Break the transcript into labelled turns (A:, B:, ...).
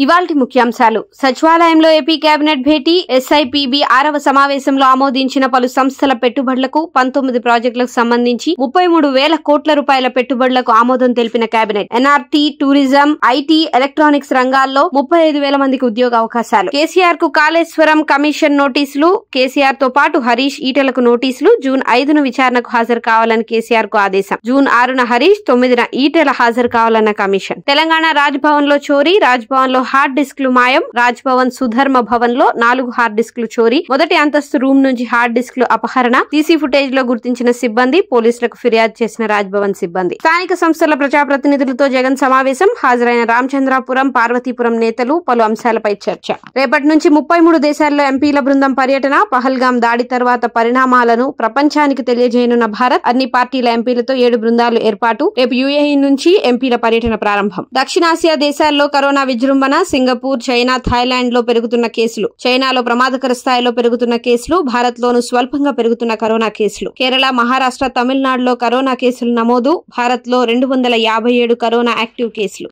A: ఇవాల్టి ముఖ్యాంశాలు. సచివాలయంలో ఏపీ కేబినెట్ భేటీ. ఎస్ఐపిబి 6వ సమావేశంలో ఆమోదించిన పలు సంస్థల పెట్టుబడులకు 19 ప్రాజెక్టులకు సంబంధించి 33,000 కోట్ల రూపాయల పెట్టుబడులకు ఆమోదం తెలిపిన cabinet. NRT, tourism, IT, electronics రంగాల్లో 35,000 మందికి ఉద్యోగ అవకాశాలు. కేసీఆర్ కు కాళేశ్వరం కమిషన్ నోటీసులు. కేసీఆర్ తో పాటు హరీష్, ఈటెలకు నోటీసులు. జూన్ 5న విచారణకు హాజరు కావాలని కేసీఆర్ కు ఆదేశం. జూన్ 6న హరీష్, 9న ఈటెల హాజరు కావాలన్న కమిషన్. తెలంగాణ రాజ్భవన్ లో చోరీ. రాజ్భవన్ లో హార్డ్ డిస్క్లు మాయం. రాజ్భవన్ సుధర్మ భవన్ లో 4 హార్డ్ డిస్క్లు చోరీ. మొదటి అంతస్తు రూమ్ నుంచి హార్డ్ డిస్క్లు అపహరణ. సీసీ ఫుటేజ్ లో గుర్తించిన సిబ్బంది. పోలీసులకు ఫిర్యాదు చేసిన రాజ్భవన్ సిబ్బంది. స్థానిక సంస్థల ప్రజాప్రతినిధులతో జగన్ సమావేశం. హాజరైన రామచంద్రాపురం, పార్వతీపురం నేతలు. పలు అంశాలపై చర్చ. రేపటి నుంచి 33 దేశాల్లో ఎంపీల బృందం పర్యటన. పహల్గాం దాడి తర్వాత పరిణామాలను ప్రపంచానికి తెలియజేయనున్న భారత్. అన్ని పార్టీల ఎంపీలతో 7 బృందాలు ఏర్పాటు. రేపు యుఏఈ నుంచి ఎంపీల పర్యటన ప్రారంభం. దక్షిణాసియా దేశాల్లో కరోనా విజృంభణ. సింగపూర్, చైనా, థాయిలాండ్ లో పెరుగుతున్న కేసులు. చైనాలో ప్రమాదకర స్థాయిలో పెరుగుతున్న కేసులు. భారత్ లోను స్వల్పంగా పెరుగుతున్న కరోనా కేసులు. కేరళ, మహారాష్ట్ర, తమిళనాడులో కరోనా కేసులు నమోదు. భారత్ లో 257 కరోనా యాక్టివ్ కేసులు.